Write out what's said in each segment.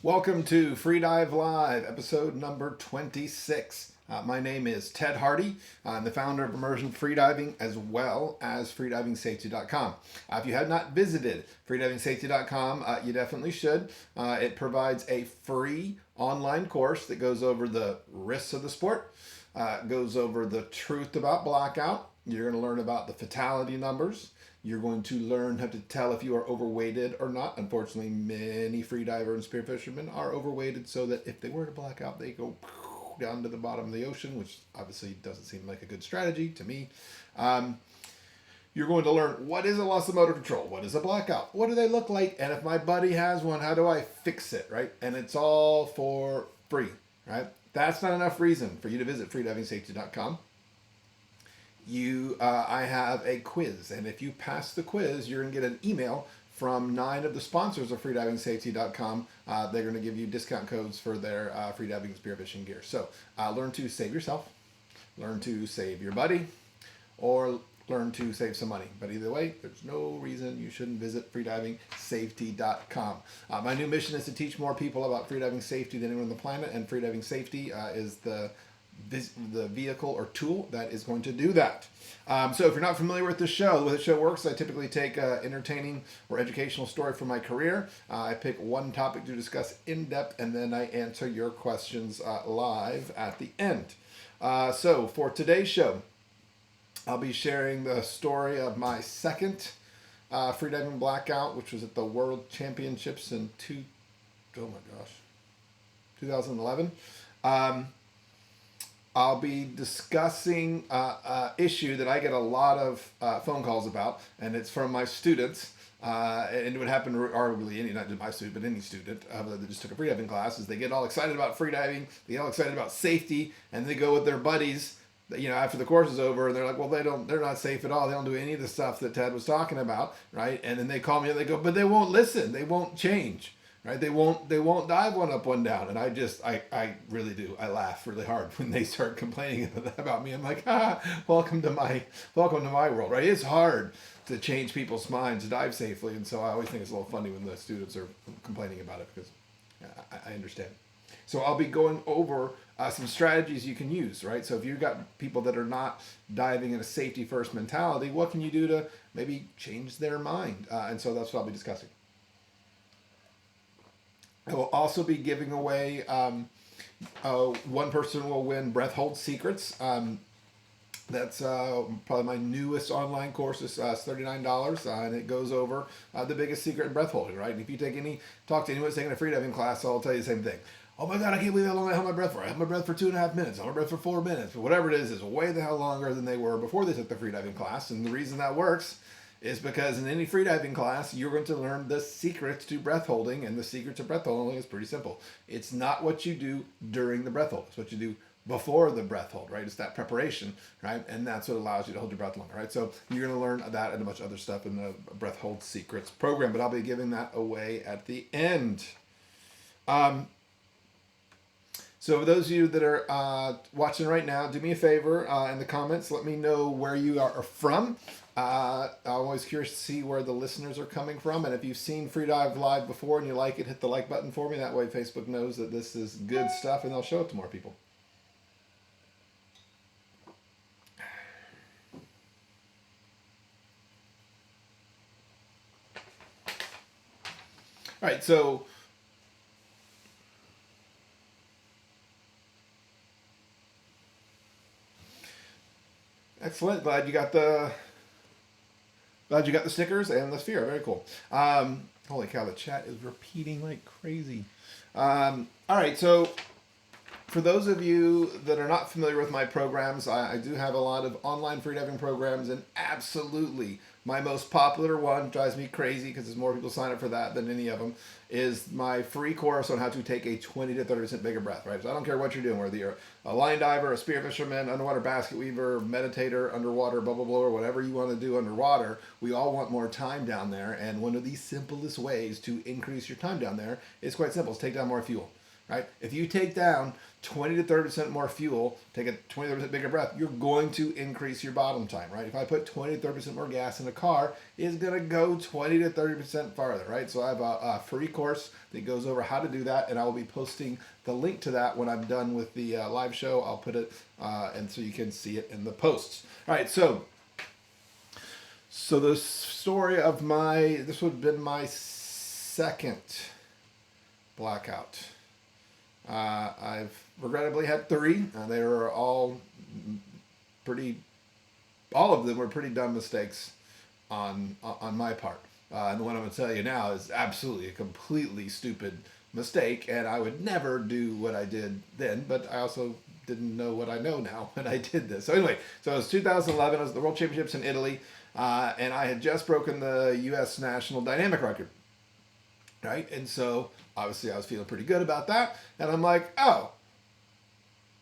Welcome to Freedive Live, episode number 26. My name is Ted Hardy. I'm the founder of Immersion Freediving as well as freedivingsafety.com. If you have not visited freedivingsafety.com, you definitely should. It provides a free online course that goes over the risks of the sport, goes over the truth about blackout. You're going to learn about the fatality numbers. You're going to learn how to tell if you are overweighted or not. Unfortunately, many freediver and spearfishermen are overweighted, so that if they were to black out, they go down to the bottom of the ocean, which obviously doesn't seem like a good strategy to me. You're going to learn what is a loss of motor control, what is a blackout, what do they look like, and if my buddy has one, how do I fix it, right? And it's all for free, right? That's not enough reason for you to visit freedivingsafety.com. I have a quiz, and if you pass the quiz, you're going to get an email from 9 of the sponsors of freedivingsafety.com. They're going to give you discount codes for their freediving and spearfishing gear. So learn to save yourself, learn to save your buddy, or learn to save some money. But either way, there's no reason you shouldn't visit freedivingsafety.com. My new mission is to teach more people about freediving safety than anyone on the planet, and freediving safety is the vehicle or tool that is going to do that. So if you're not familiar with the show, the way the show works, I typically take an entertaining or educational story from my career. I pick one topic to discuss in depth, and then I answer your questions live at the end. So for today's show, I'll be sharing the story of my second freediving blackout, which was at the World Championships in 2011. I'll be discussing an issue that I get a lot of phone calls about, and it's from my students. And it would happen arguably not just my student, but any student that just took a freediving class. Is they get all excited about freediving, they get all excited about safety, and they go with their buddies. After the course is over, and they're like, well, they're not safe at all. They don't do any of the stuff that Ted was talking about, right? And then they call me and they go, but they won't listen. They won't change. Right? They won't dive one up, one down. And I really do. I laugh really hard when they start complaining about me. I'm like, welcome to my world, right? It's hard to change people's minds to dive safely. And so I always think it's a little funny when the students are complaining about it, because I understand. So I'll be going over some strategies you can use, right? So if you've got people that are not diving in a safety first mentality, what can you do to maybe change their mind? And so that's what I'll be discussing. I will also be giving away one person will win breath hold secrets. That's probably my newest online course. It's $39, and it goes over the biggest secret in breath holding, right? And if you talk to anyone who's taking a freediving class, I'll tell you the same thing. Oh my God, I can't believe how long I held my breath for. I held my breath for 2.5 minutes. I held my breath for 4 minutes. But whatever it is way the hell longer than they were before they took the freediving class. And the reason that works is because in any freediving class, you're going to learn the secrets to breath holding, and the secret to breath holding is pretty simple. It's not what you do during the breath hold. It's what you do before the breath hold, right? It's that preparation, right? And that's what allows you to hold your breath longer, right? So you're going to learn that and a bunch of other stuff in the breath hold secrets program, but I'll be giving that away at the end. So for those of you that are watching right now, do me a favor in the comments. Let me know where you are from. I'm always curious to see where the listeners are coming from. And if you've seen Freedive Live before and you like it, hit the like button for me. That way Facebook knows that this is good stuff, and they'll show it to more people. All right, so excellent. Glad you got the stickers and the sphere. Very cool. Holy cow, the chat is repeating like crazy. All right, so for those of you that are not familiar with my programs, I do have a lot of online freediving programs, and absolutely my most popular one, drives me crazy because there's more people sign up for that than any of them, is my free course on how to take a 20 to 30% bigger breath, right? So I don't care what you're doing, whether you're a line diver, a spear fisherman, underwater basket weaver, meditator, underwater bubble blower, whatever you want to do underwater, we all want more time down there. And one of the simplest ways to increase your time down there is quite simple. It's take down more fuel. right? If you take down 20 to 30% more fuel, take a 20 to 30% bigger breath, you're going to increase your bottom time, right? If I put 20 to 30% more gas in a car, it's going to go 20 to 30% farther, right? So I have a free course that goes over how to do that, and I will be posting the link to that when I'm done with the live show. I'll put it, and so you can see it in the posts. All right, so the story of this would have been my second blackout. I've regrettably had 3. They were all of them were pretty dumb mistakes on my part. And the one I'm going to tell you now is absolutely a completely stupid mistake, and I would never do what I did then, but I also didn't know what I know now when I did this. So anyway, so it was 2011, it was the World Championships in Italy, and I had just broken the U.S. national dynamic record, right? And so obviously I was feeling pretty good about that, and I'm like, oh,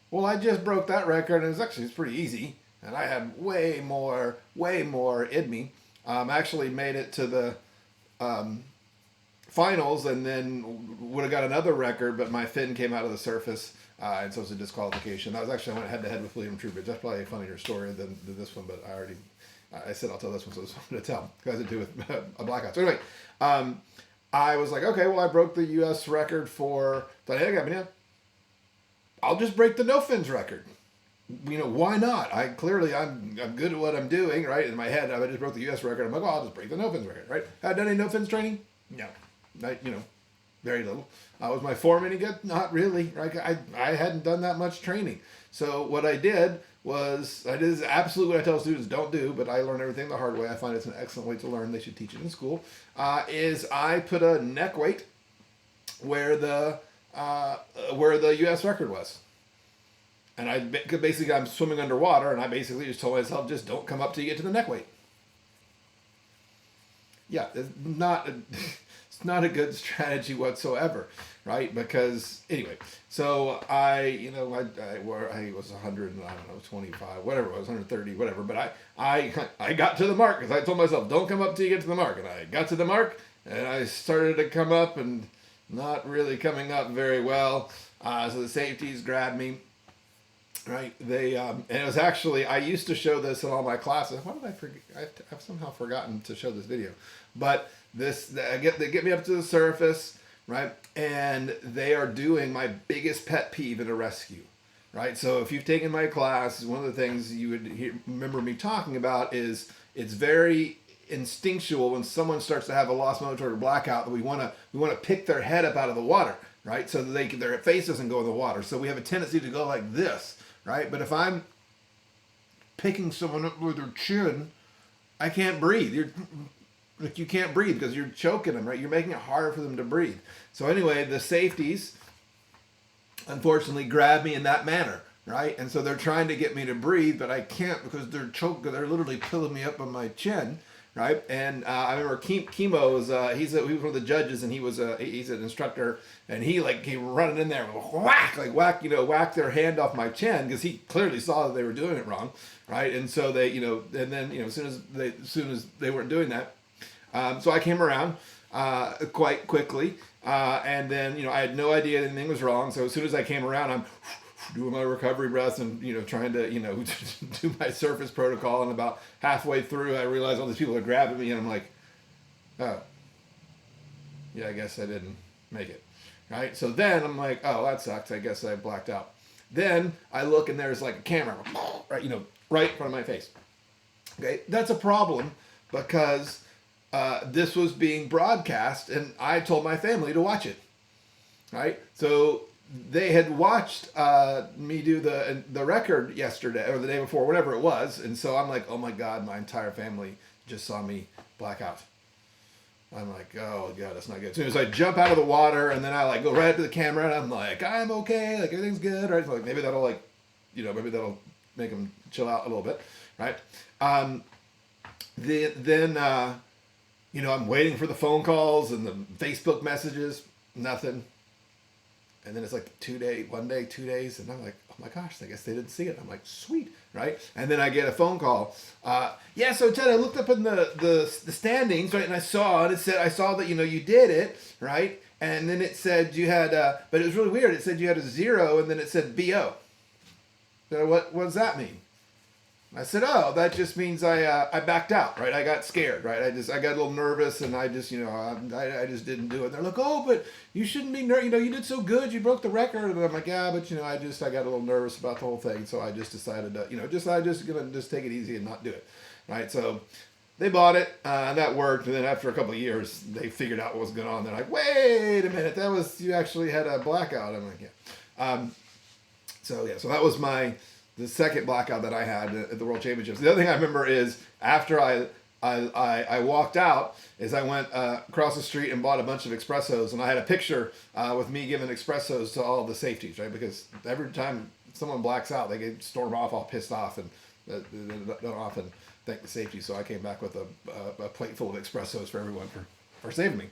well, I just broke that record, and it's pretty easy, and I had way more in me. Actually made it to the finals, and then would have got another record, but my fin came out of the surface, and so it was a disqualification. I went head to head with William Trubridge. That's probably a funnier story than this one, but I said I'll tell this one, so this one to tell. It has to do with a blackout. So anyway, I was like, okay, well, I broke the U.S. record for dynamic. I'll just break the no fins record. Why not? I'm good at what I'm doing, right? In my head, I just broke the U.S. record. I'm like, I'll just break the no fins record, right? Had I done any no fins training? No. Very little. Was my form any good? Not really. Right? I hadn't done that much training. So what I did was, I did absolutely what I tell students don't do, but I learned everything the hard way. I find it's an excellent way to learn. They should teach it in school. Is I put a neck weight where the U.S. record was. And I'm swimming underwater, and I basically just told myself, just don't come up till you get to the neck weight. Yeah, it's not a good strategy whatsoever, right? Because anyway, so I was 100, and I don't know, 25, whatever it was, 130, whatever. But I got to the mark because I told myself, don't come up till you get to the mark. And I got to the mark, and I started to come up, and not really coming up very well. So the safeties grabbed me. Right, and it was actually, I used to show this in all my classes. Why did I forget? I've somehow forgotten to show this video. But they get me up to the surface, right? And they are doing my biggest pet peeve in a rescue, right? So if you've taken my class, one of the things you would remember me talking about is it's very instinctual when someone starts to have a lost motor or blackout that we want to pick their head up out of the water, right? So that their face doesn't go in the water. So we have a tendency to go like this. Right? But if I'm picking someone up with their chin, I can't breathe. You can't breathe because you're choking them, right? You're making it harder for them to breathe. So anyway, the safeties, unfortunately, grab me in that manner, right? And so they're trying to get me to breathe, but I can't because they're literally pulling me up on my chin, right? And I remember Chemo was he was one of the judges, and he's an instructor, and he running in there, whack their hand off my chin because he clearly saw that they were doing it wrong, right? And so they, and then as soon as they weren't doing that, so I came around quite quickly, and then I had no idea anything was wrong. So as soon as I came around, I'm doing my recovery breaths and trying to do my surface protocol, and about halfway through I realized all these people are grabbing me, and I'm like, oh yeah, I guess I didn't make it, right? So then I'm like, oh, that sucks, I guess I blacked out. Then I look, and there's like a camera right in front of my face. Okay, that's a problem because this was being broadcast, and I told my family to watch it, right? So they had watched me do the record yesterday or the day before, whatever it was, and so I'm like, oh my God, my entire family just saw me black out. I'm like, oh God, that's not good. As soon as I jump out of the water, and then I go right up to the camera, and I'm like, I'm okay, everything's good, right? So maybe that'll make them chill out a little bit, right? Then I'm waiting for the phone calls and the Facebook messages, nothing. And then it's 2 days, and I'm like, oh my gosh, I guess they didn't see it. I'm like, sweet, right? And then I get a phone call. Yeah, so Ted, I looked up in the standings, right, and I saw that you did it, right? and then it said you had, but it was really weird. It said you had a 0, and then it said BO. So what does that mean? I said, oh, that just means I backed out, right? I got scared, right? I got a little nervous, and I just, I just didn't do it. And they're like, oh, but you shouldn't be nervous. You did so good. You broke the record. And I'm like, yeah, but I got a little nervous about the whole thing. So I just decided to, I just gonna just take it easy and not do it, right? So they bought it, and that worked. And then after a couple of years, they figured out what was going on. They're like, wait a minute, you actually had a blackout. I'm like, yeah. So that was the second blackout that I had at the World Championships. The other thing I remember is after I walked out, is I went across the street and bought a bunch of espressos, and I had a picture with me giving espressos to all the safeties, right? Because every time someone blacks out, they get stormed off all pissed off, and they don't often thank the safety. So I came back with a plate full of espressos for everyone for saving me.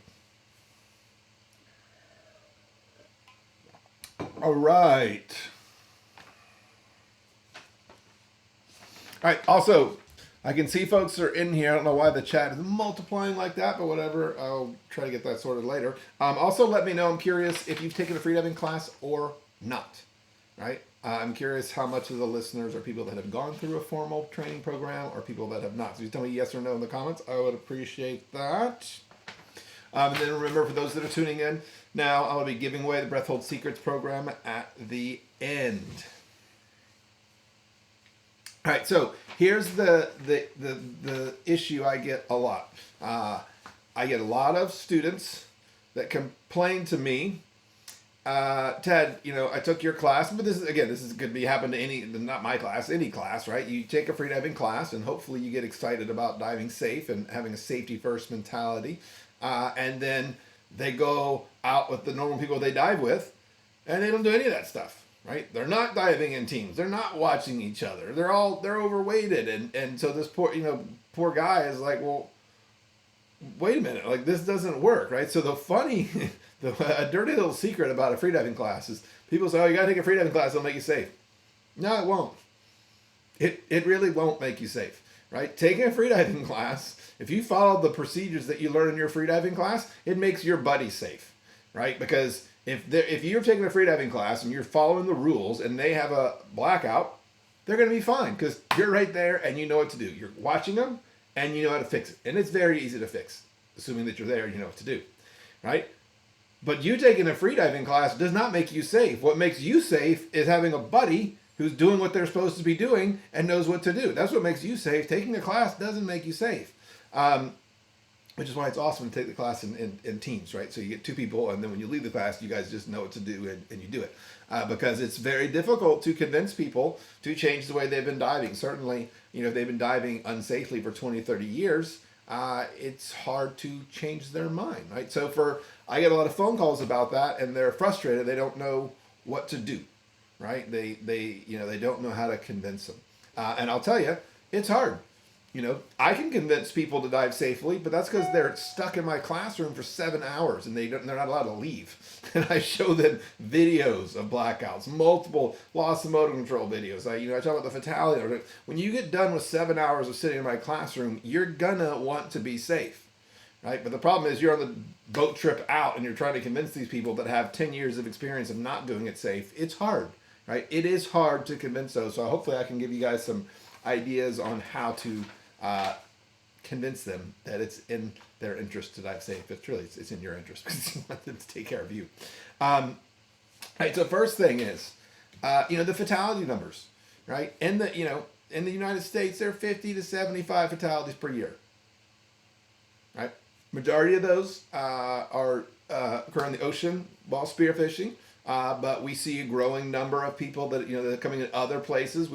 All right. All right. Also, I can see folks are in here. I don't know why the chat is multiplying like that, but whatever. I'll try to get that sorted later. Also, let me know. I'm curious if you've taken a freediving class or not. Right? I'm curious how much of the listeners are people that have gone through a formal training program or people that have not. So you tell me yes or no in the comments. I would appreciate that. And then remember, for those that are tuning in, now I'll be giving away the Breath Hold Secrets program at the end. All right, so here's the issue I get a lot. I get a lot of students that complain to me, Ted, I took your class, but this could be happen to not my class, any class, right? You take a freediving class, and hopefully you get excited about diving safe and having a safety first mentality, and then they go out with the normal people they dive with, and they don't do any of that stuff. Right? They're not diving in teams. They're not watching each other. They're overweighted. And so this poor guy is like, well, wait a minute. Like, this doesn't work, right? So a dirty little secret about a freediving class is people say, oh, you got to take a freediving class. It'll make you safe. No, it won't. It really won't make you safe, right? Taking a freediving class, if you follow the procedures that you learn in your freediving class, it makes your buddy safe, right? Because if you're taking a freediving class and you're following the rules and they have a blackout, they're going to be fine because you're right there and you know what to do. You're watching them and you know how to fix it. And it's very easy to fix, assuming that you're there and you know what to do, right? But you taking a freediving class does not make you safe. What makes you safe is having a buddy who's doing what they're supposed to be doing and knows what to do. That's what makes you safe. Taking a class doesn't make you safe. Which is why it's awesome to take the class in teams, right? So you get two people, and then when you leave the class, you guys just know what to do, and you do it. Because it's very difficult to convince people to change the way they've been diving. Certainly, if they've been diving unsafely for 20, 30 years, it's hard to change their mind, right? So I get a lot of phone calls about that, and they're frustrated. They don't know what to do, right? They don't know how to convince them. And I'll tell you, it's hard. I can convince people to dive safely, but that's because they're stuck in my classroom for 7 hours and they're not allowed to leave. And I show them videos of blackouts, multiple loss of motor control videos. I talk about the fatality. When you get done with 7 hours of sitting in my classroom, you're gonna want to be safe, right? But the problem is you're on the boat trip out and you're trying to convince these people that have 10 years of experience of not doing it safe. It's hard, right? It is hard to convince those. So hopefully I can give you guys some ideas on how to convince them that it's in their interest to dive safe. It's in your interest because you want them to take care of you. Right. So first thing is, the fatality numbers, right? In the United States, there are 50 to 75 fatalities per year. Right. Majority of those occur in the ocean while spearfishing. But we see a growing number of people that that are coming in other places.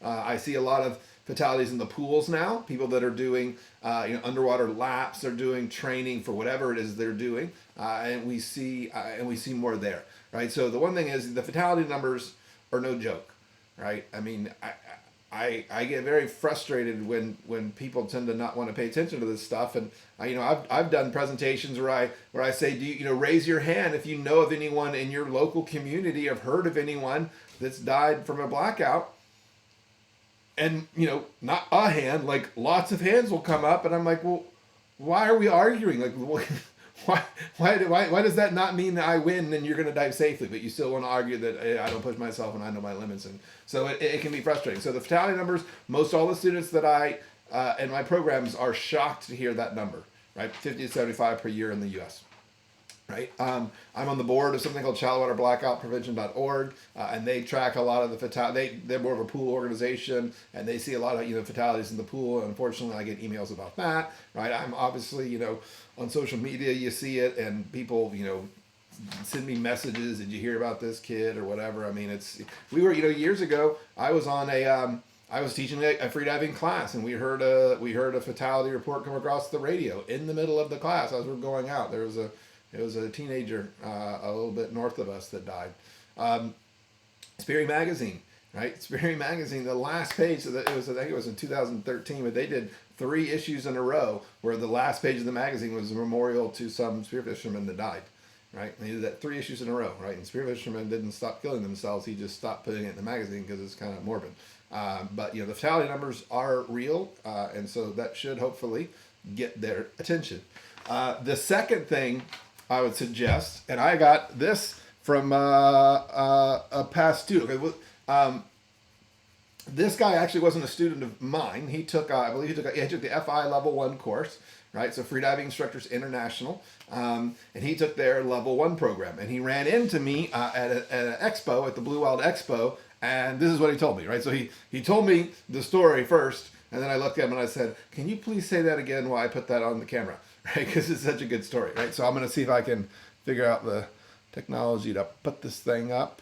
I see a lot of fatalities in the pools now. People that are doing underwater laps, are doing training for whatever it is they're doing, and we see more there, right? So the one thing is the fatality numbers are no joke, right? I mean, I get very frustrated when people tend to not want to pay attention to this stuff, and I've done presentations where I say, do you raise your hand if you know of anyone in your local community, have heard of anyone that's died from a blackout. And, not a hand, like lots of hands will come up. And I'm like, well, why are we arguing? Like, why does that not mean that I win and you're going to dive safely, but you still want to argue that I don't push myself and I know my limits? And so it can be frustrating. So the fatality numbers, most all the students that I in my programs are shocked to hear that number, right? 50 to 75 per year in the U.S. Right. I'm on the board of something called shallow-water-blackout-prevention.org, and they track a lot of the fatality. They're more of a pool organization, and they see a lot of fatalities in the pool. And unfortunately, I get emails about that. Right. I'm obviously on social media, you see it, and people send me messages. Did you hear about this kid or whatever? I mean, we were years ago. I was on I was teaching a freediving class, and we heard a fatality report come across the radio in the middle of the class as we're going out. It was a teenager a little bit north of us that died. Sperry Magazine, right? Sperry Magazine, the last page, I think it was in 2013, but they did 3 issues in a row where the last page of the magazine was a memorial to some spearfisherman that died, right? And they did that 3 issues in a row, right? And spearfishermen didn't stop killing themselves. He just stopped putting it in the magazine because it's kind of morbid. But the fatality numbers are real, and so that should hopefully get their attention. The second thing I would suggest, and I got this from a past student. Okay, this guy actually wasn't a student of mine. He took, I believe he took the FI Level 1 course, right? So Freediving Instructors International, and he took their Level 1 program. And he ran into me at an expo, at the Blue Wild Expo, and this is what he told me, right? So he told me the story first, and then I looked at him and I said, "Can you please say that again while I put that on the camera?" Right? Because it's such a good story, right? So I'm going to see if I can figure out the technology to put this thing up.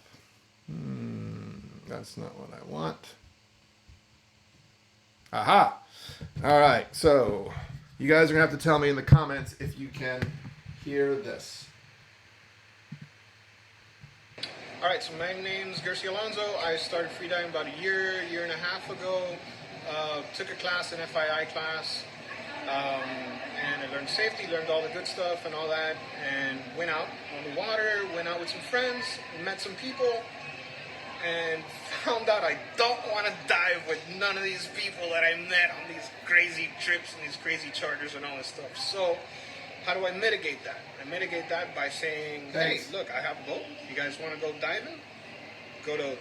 That's not what I want. Aha! All right, so you guys are going to have to tell me in the comments if you can hear this. All right, so my name's Garcia Alonso. I started freediving about a year and a half ago. Took a class, an FII class, and I learned safety, learned all the good stuff and all that, and went out on the water, went out with some friends, met some people, and found out I don't want to dive with none of these people that I met on these crazy trips and these crazy charters and all this stuff. So how do I mitigate that? I mitigate that by saying, Thanks. hey, look, I have a boat. You guys want to go diving? Go to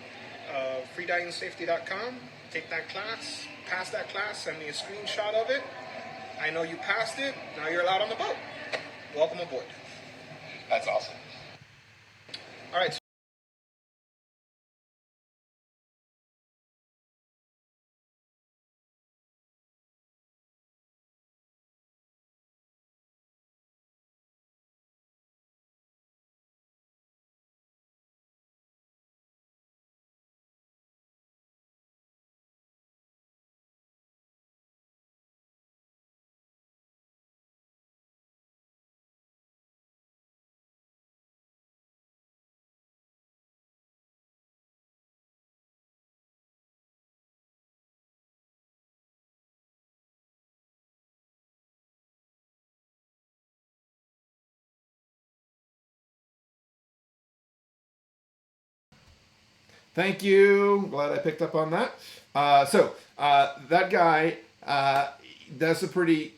freedivingsafety.com, take that class, pass that class, send me a screenshot of it. I know you passed it. Now you're allowed on the boat. Welcome aboard. That's awesome. All right. Thank you. Glad I picked up on that. That guy, that's a pretty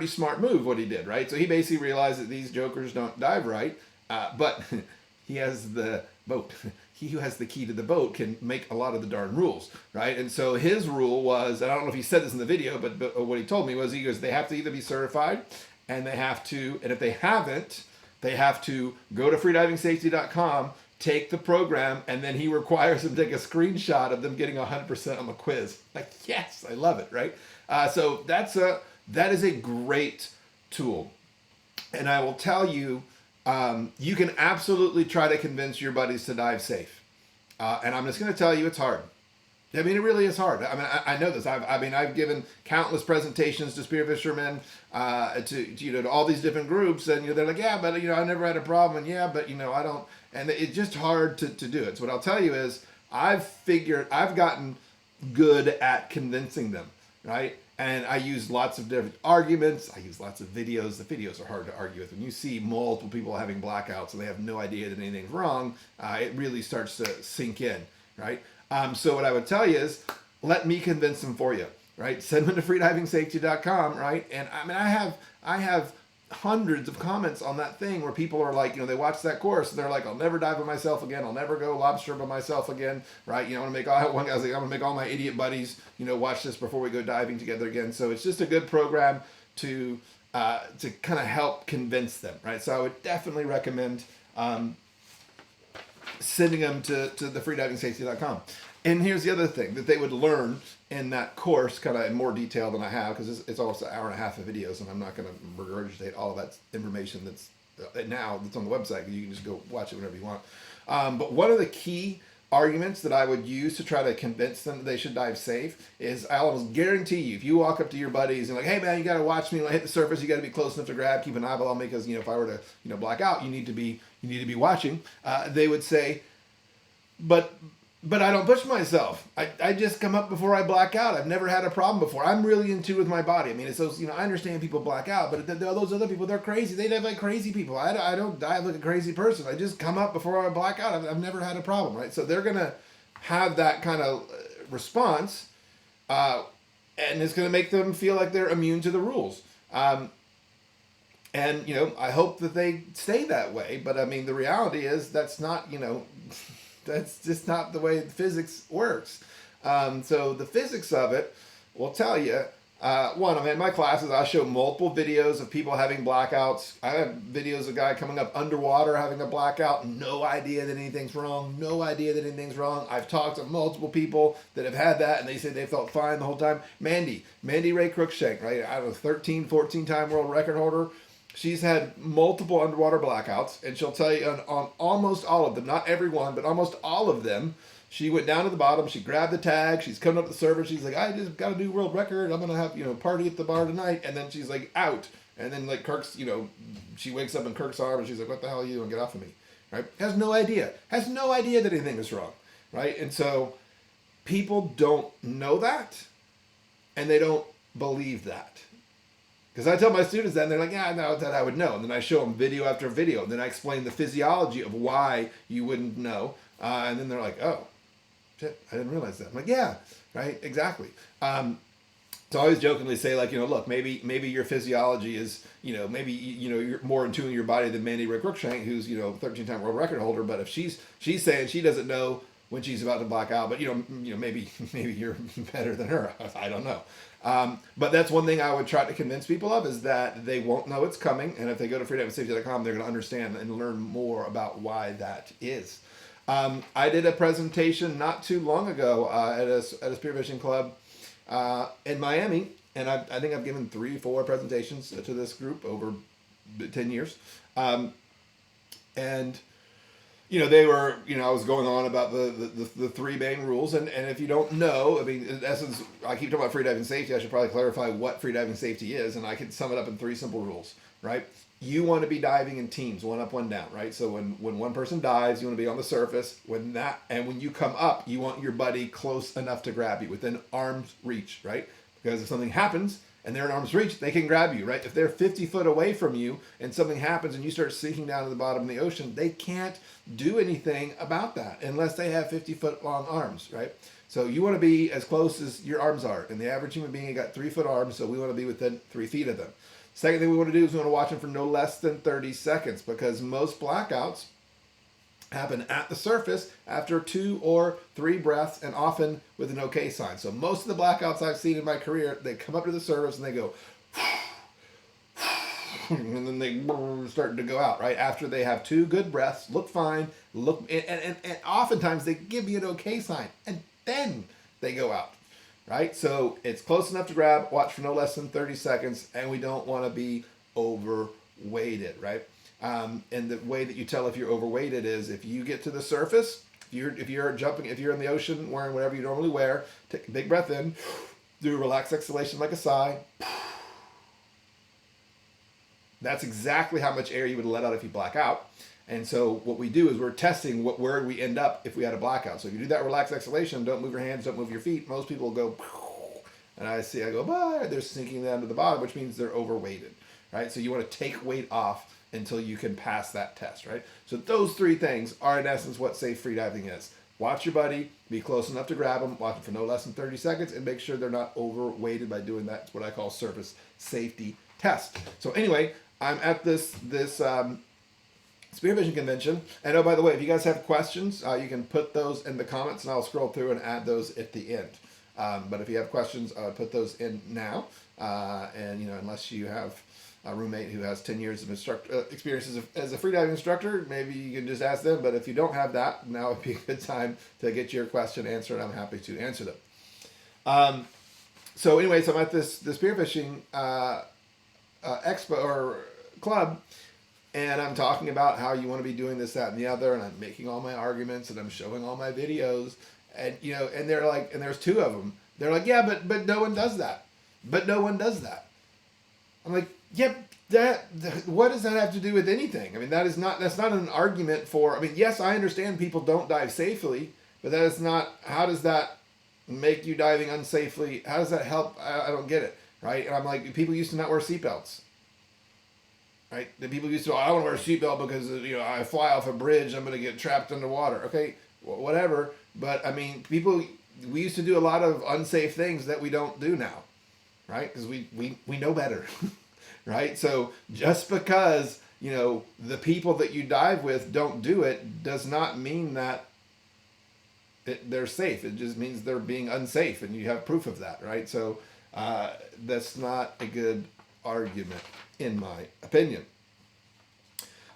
smart move what he did, right? So he basically realized that these jokers don't dive right, but he has the boat. He who has the key to the boat can make a lot of the darn rules, right? And so his rule was, and I don't know if he said this in the video, but what he told me was, he goes, they have to either be certified, and if they haven't, they have to go to freedivingsafety.com, take the program, and then he requires them to take a screenshot of them getting 100% on the quiz. Like, yes, I love it, right? So that is a great tool. And I will tell you, you can absolutely try to convince your buddies to dive safe. And I'm just going to tell you, it's hard. I mean, it really is hard. I mean, I know this. I've given countless presentations to spearfishermen, to all these different groups, and they're like, yeah, but I never had a problem, and yeah, but I don't, and it's just hard to do it. So what I'll tell you is, I've gotten good at convincing them, right? And I use lots of different arguments. I use lots of videos. The videos are hard to argue with. When you see multiple people having blackouts and they have no idea that anything's wrong, it really starts to sink in, right? So what I would tell you is, let me convince them for you, right? Send them to freedivingsafety.com, right? And I mean, I have hundreds of comments on that thing where people are like, they watch that course and they're like, I'll never dive by myself again. I'll never go lobster by myself again. Right. I'm gonna make all my idiot buddies, watch this before we go diving together again. So it's just a good program to kind of help convince them. Right. So I would definitely recommend, sending them to the freedivingsafety.com. And here's the other thing that they would learn in that course, kind of in more detail than I have, because it's almost an hour and a half of videos, and I'm not going to regurgitate all of that information that's on the website. You can just go watch it whenever you want. But one of the key arguments that I would use to try to convince them that they should dive safe is, I almost guarantee you, if you walk up to your buddies and like, hey man, you got to watch me when I hit the surface, you got to be close enough to grab, keep an eyeball on me, because if I were to black out, you need to be watching. They would say, but I don't push myself. I just come up before I black out. I've never had a problem before. I'm really in tune with my body. I mean, it's those, I understand people black out, but those other people, they're crazy. They dive like crazy people. I don't dive like a crazy person. I just come up before I black out. I've never had a problem, right? So they're going to have that kind of response, and it's going to make them feel like they're immune to the rules. And, I hope that they stay that way. But I mean, the reality is that's not, that's just not the way physics works. So the physics of it will tell you, in my classes, I show multiple videos of people having blackouts. I have videos of a guy coming up underwater having a blackout, no idea that anything's wrong, I've talked to multiple people that have had that, and they said they felt fine the whole time. Mandy Ray Crookshank, right? I don't know, 13, 14-time world record holder. She's had multiple underwater blackouts, and she'll tell you on almost all of them, not every one, but almost all of them, she went down to the bottom, she grabbed the tag, she's coming up the surface, she's like, I just got to do world record, I'm going to have, party at the bar tonight, and then she's like, out. And then like Kirk's, she wakes up in Kirk's arm, and she's like, what the hell are you doing? Get off of me, right? Has no idea that anything is wrong, right? And so people don't know that, and they don't believe that. Because I tell my students that, and they're like, yeah, no, that I would know. And then I show them video after video. And then I explain the physiology of why you wouldn't know. And then they're like, oh, shit, I didn't realize that. I'm like, yeah, right, exactly. So I always jokingly say, like, look, maybe your physiology is, maybe, you're more in tune with your body than Mandy Ray Crookshank, who's, 13-time world record holder. But if she's saying she doesn't know when she's about to black out, but, maybe you're better than her. I don't know. But that's one thing I would try to convince people of, is that they won't know it's coming. And if they go to freedivingsafety.com, they're going to understand and learn more about why that is. I did a presentation not too long ago at a spearfishing club in Miami. And I think I've given 3-4 presentations to this group over 10 years. And they were, I was going on about the 3 main rules. And if you don't know, I mean, in essence, I keep talking about freediving safety. I should probably clarify what freediving safety is. And I can sum it up in 3 simple rules, right? You want to be diving in teams, 1 up, 1 down, right? So when one person dives, you want to be on the surface. When you come up, you want your buddy close enough to grab you, within arm's reach, right? Because if something happens and they're in arm's reach, they can grab you, right? If they're 50 foot away from you and something happens and you start sinking down to the bottom of the ocean, they can't do anything about that unless they have 50-foot long arms, right? So you want to be as close as your arms are. And the average human being got 3-foot arms, so we want to be within 3 feet of them. Second thing we want to do is we want to watch them for no less than 30 seconds, because most blackouts happen at the surface after 2 or 3 breaths, and often with an okay sign. So most of the blackouts I've seen in my career, they come up to the surface and they go, and then they start to go out, right? After they have 2 good breaths, look fine, and oftentimes they give you an okay sign, and then they go out, right? So it's close enough to grab, watch for no less than 30 seconds, and we don't want to be overweighted, right? And the way that you tell if you're overweighted is if you get to the surface, if you're in the ocean wearing whatever you normally wear, take a big breath in, do a relaxed exhalation like a sigh. That's exactly how much air you would let out if you black out. And so what we do is we're testing where we end up if we had a blackout. So if you do that relaxed exhalation, don't move your hands, don't move your feet, most people will go, and I go, bye, they're sinking down to the bottom, which means they're overweighted, right? So you want to take weight off until you can pass that test, right? So those 3 things are in essence what safe freediving is. Watch your buddy, be close enough to grab them, watch them for no less than 30 seconds, and make sure they're not overweighted by doing that. It's what I call surface safety test. So anyway, I'm at this spearfishing convention. And oh, by the way, if you guys have questions, you can put those in the comments, and I'll scroll through and add those at the end. But if you have questions, put those in now. And unless you have a roommate who has 10 years of experience as a freediving instructor, maybe you can just ask them. But if you don't have that, now would be a good time to get your question answered. I'm happy to answer them. So anyways, I'm at the spearfishing expo or club, and I'm talking about how you want to be doing this, that, and the other, and I'm making all my arguments, and I'm showing all my videos, and and they're like, and there's two of them. They're like, yeah, but no one does that. But no one does that. I'm like, yeah, what does that have to do with anything? I mean, that's not an argument for. I mean, yes, I understand people don't dive safely, but that is not. How does that make you diving unsafely? How does that help? I don't get it, right? And I'm like, people used to not wear seatbelts. Right? The people used to, I don't wear a seatbelt because I fly off a bridge, I'm going to get trapped underwater. Okay, whatever. But I mean, we used to do a lot of unsafe things that we don't do now, right? Because we know better, right? So just because the people that you dive with don't do it does not mean that they're safe. It just means they're being unsafe, and you have proof of that, right? So that's not a good argument, in my opinion.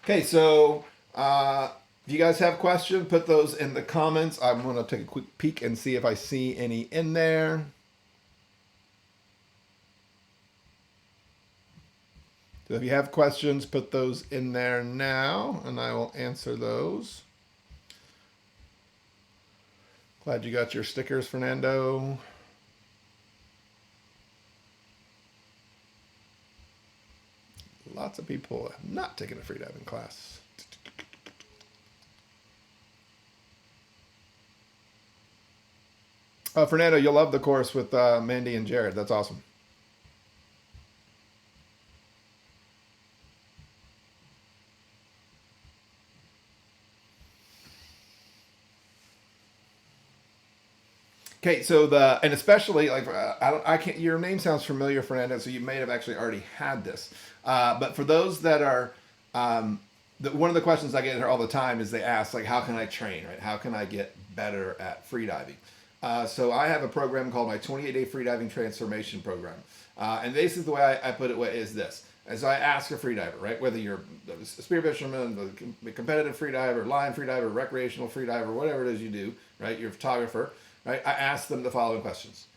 Okay, so if you guys have questions, put those in the comments. I'm going to take a quick peek and see if I see any in there. So if you have questions, put those in there now, and I will answer those. Glad you got your stickers, Fernando. Lots of people have not taken a freediving class. Fernando, you'll love the course with Mandy and Jared. That's awesome. Okay, so and especially like I can't. Your name sounds familiar, Fernando. So you may have actually already had this. But for those that are, one of the questions I get here all the time is they ask like, how can I train? Right? How can I get better at freediving? So I have a program called my 28-day freediving transformation program, and basically the way I put it is this. And so I ask a freediver, right? Whether you're a spear fisherman, a competitive freediver, line freediver, recreational freediver, whatever it is you do, right? You're a photographer. Right? I ask them the following questions.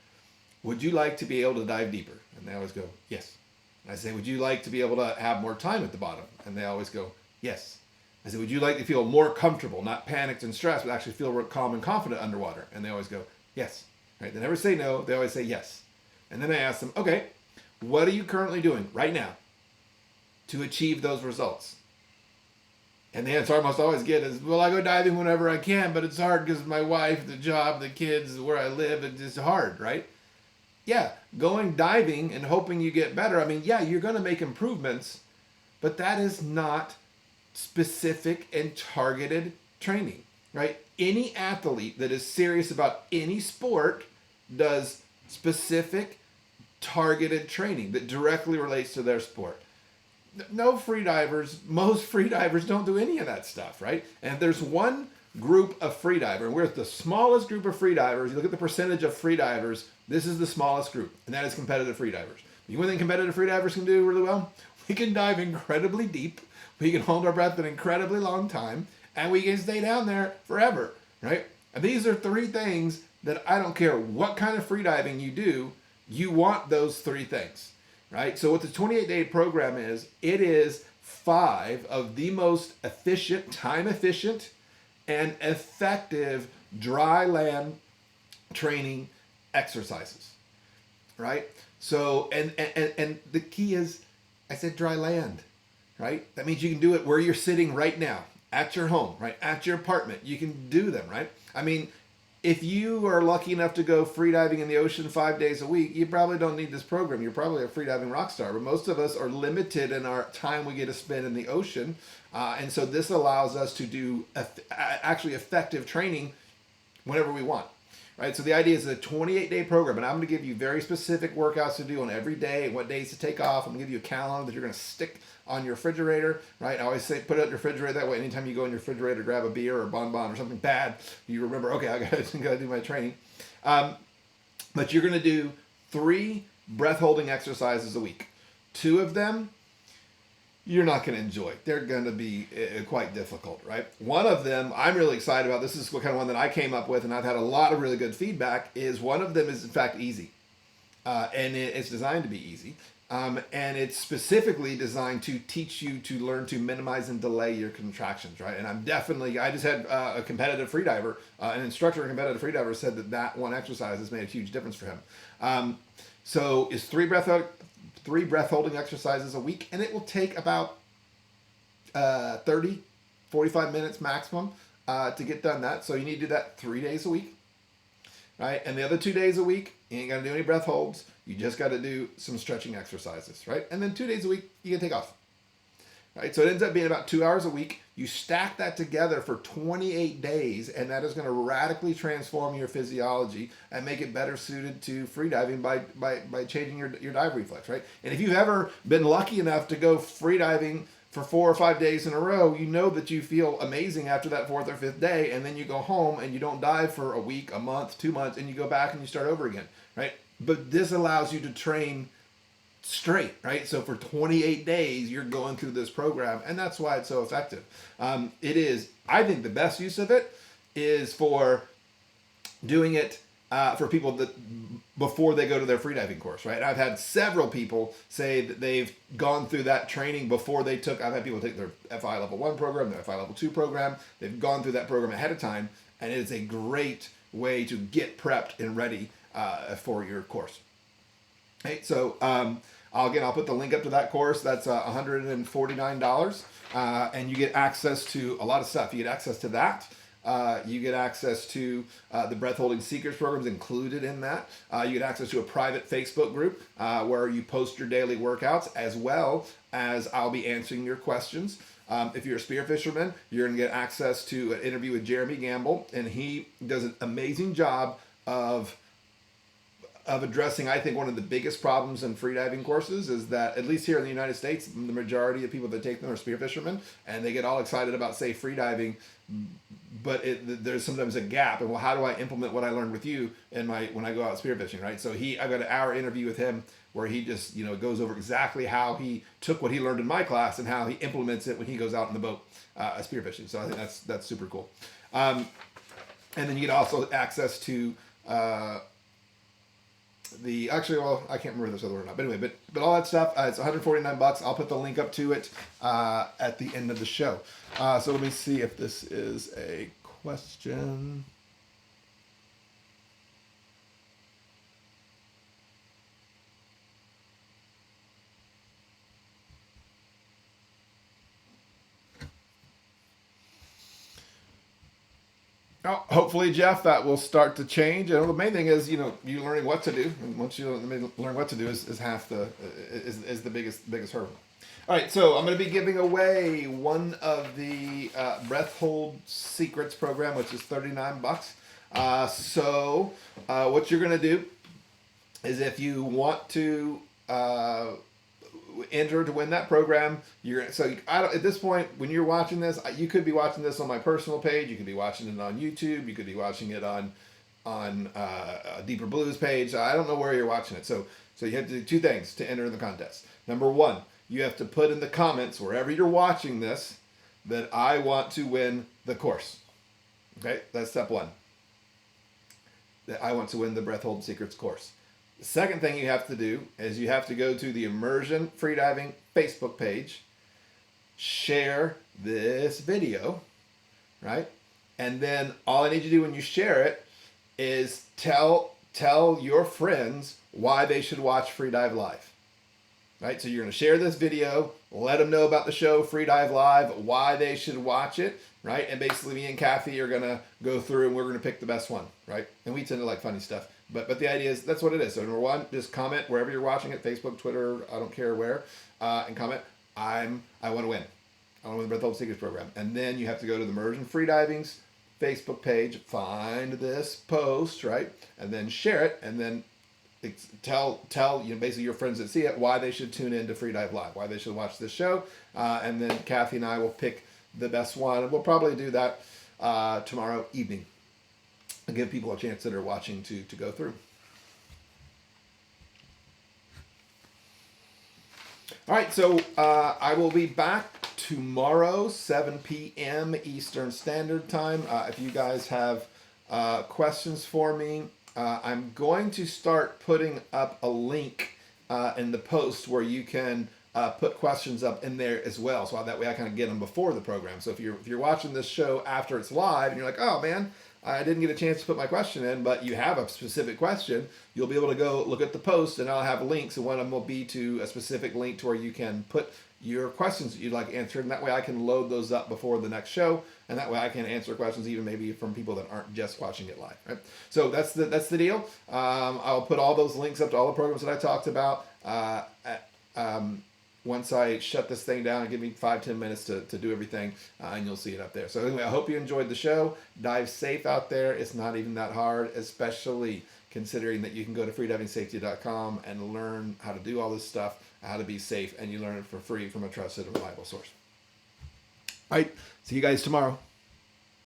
Would you like to be able to dive deeper? And they always go, yes. And I say, would you like to be able to have more time at the bottom? And they always go, yes. I say, would you like to feel more comfortable, not panicked and stressed, but actually feel calm and confident underwater? And they always go, yes. Right? They never say no. They always say yes. And then I ask them, okay, what are you currently doing right now to achieve those results? And the answer I must always get is, well, I go diving whenever I can, but it's hard because my wife, the job, the kids, where I live, it's just hard, right? Yeah, going diving and hoping you get better. I mean, yeah, you're going to make improvements, but that is not specific and targeted training, right? Any athlete that is serious about any sport does specific, targeted training that directly relates to their sport. Most freedivers don't do any of that stuff, right? And if there's one group of freediver, and we're the smallest group of freedivers, you look at the percentage of freedivers, this is the smallest group, and that is competitive freedivers. You know what competitive freedivers can do really well? We can dive incredibly deep, we can hold our breath an incredibly long time, and we can stay down there forever, right? And these are three things that I don't care what kind of freediving you do, you want those three things. Right? So what the 28-day program is, it is 5 of the most efficient, time efficient, and effective dry land training exercises. Right? So, and the key is, I said dry land, right? That means you can do it where you're sitting right now, at your home, right? At your apartment. You can do them, right? I mean, if you are lucky enough to go freediving in the ocean 5 days a week, you probably don't need this program. You're probably a freediving rock star. But most of us are limited in our time we get to spend in the ocean. And so this allows us to do actually effective training whenever we want. right? So the idea is a 28-day program, and I'm going to give you very specific workouts to do on every day, what days to take off. I'm going to give you a calendar that you're going to stick on your refrigerator, right? I always say put it on your refrigerator. That way, anytime you go in your refrigerator to grab a beer or a bonbon or something bad, you remember, okay, I got to do my training. But you're going to do 3 breath holding exercises a week. 2 of them you're not going to enjoy. They're going to be quite difficult, right? One of them I'm really excited about. This is what kind of one that I came up with, and I've had a lot of really good feedback. Is one of them is in fact easy, and it's designed to be easy, and it's specifically designed to teach you to learn to minimize and delay your contractions, right? And I just had a competitive freediver, an instructor in competitive freediver said that one exercise has made a huge difference for him. So it's 3 breath holding exercises a week, and it will take about 45 minutes maximum to get done that. So you need to do that 3 days a week, right? And the other 2 days a week, you ain't got to do any breath holds. You just got to do some stretching exercises, right? And then 2 days a week, you can take off, right? So it ends up being about 2 hours a week. You stack that together for 28 days, and that is going to radically transform your physiology and make it better suited to freediving by changing your dive reflex, right? And if you've ever been lucky enough to go freediving for 4 or 5 days in a row, you know that you feel amazing after that 4th or 5th day, and then you go home and you don't dive for a week, a month, 2 months, and you go back and you start over again, right? But this allows you to train straight, right? So for 28 days, you're going through this program, and that's why it's so effective. It is, I think the best use of it is for doing it for people that before they go to their freediving course, right? I've had several people say that they've gone through that training before they took, I've had people take their FI Level 1 program, their FI Level 2 program. They've gone through that program ahead of time, and it is a great way to get prepped and ready for your course. Okay, so I'll put the link up to that course. That's $149, and you get access to a lot of stuff. You get access to that. You get access to the Breath Holding Secrets programs included in that. You get access to a private Facebook group where you post your daily workouts, as well as I'll be answering your questions. If you're a spearfisherman, you're going to get access to an interview with Jeremy Gamble, and he does an amazing job of addressing, I think, one of the biggest problems in freediving courses is that, at least here in the United States, the majority of people that take them are spearfishermen, and they get all excited about, say, freediving, but there's sometimes a gap. And well, how do I implement what I learned with you when I go out spearfishing, right? So I've got an hour interview with him where he just goes over exactly how he took what he learned in my class and how he implements it when he goes out in the boat spearfishing. So I think that's super cool. And then you get also access to I can't remember this other one or not, but anyway, but all that stuff, it's $149. I'll put the link up to it at the end of the show. So let me see if this is a question. Oh, hopefully, Jeff, that will start to change. And the main thing is, you learning what to do. And once you learn what to do is half is the biggest hurdle. All right, so I'm going to be giving away one of the Breath Hold Secrets program, which is $39. So what you're going to do is, if you want to enter to win that program, at this point, when you're watching this, you could be watching this on my personal page, you could be watching it on YouTube, you could be watching it on Deeper Blues page. I don't know where you're watching it. So you have to do 2 things to enter the contest. Number 1, you have to put in the comments wherever you're watching this that I want to win the course. Okay, that's step 1. That I want to win the Breath Hold Secrets course. The second thing you have to do is you have to go to the Immersion Freediving Facebook page, share this video, right? And then all I need you to do when you share it is tell your friends why they should watch Freedive Live, right? So you're going to share this video, let them know about the show Freedive Live, why they should watch it, right? And basically me and Kathy are going to go through and we're going to pick the best one, right? And we tend to like funny stuff. But the idea is, that's what it is. So number 1, just comment wherever you're watching it, Facebook, Twitter, I don't care where, and comment, I want to win. I want to win the Breath Hold Secrets program. And then you have to go to the Immersion Freediving's Facebook page, find this post, right, and then share it, and then tell basically your friends that see it why they should tune in to Freedive Live, why they should watch this show, and then Kathy and I will pick the best one, and we'll probably do that tomorrow evening and give people a chance that are watching to go through. All right, so I will be back tomorrow, 7 p.m. Eastern Standard Time. If you guys have questions for me, I'm going to start putting up a link in the post where you can put questions up in there as well. So that way I kind of get them before the program. So if you're watching this show after it's live and you're like, oh man, I didn't get a chance to put my question in, but you have a specific question, you'll be able to go look at the post, and I'll have links, and one of them will be to a specific link to where you can put your questions that you'd like answered, and that way I can load those up before the next show, and that way I can answer questions even maybe from people that aren't just watching it live. Right? So that's the deal. I'll put all those links up to all the programs that I talked about. Once I shut this thing down, and give me 5-10 minutes to do everything, and you'll see it up there. So anyway, I hope you enjoyed the show. Dive safe out there. It's not even that hard, especially considering that you can go to freedivingsafety.com and learn how to do all this stuff, how to be safe, and you learn it for free from a trusted and reliable source. All right, see you guys tomorrow.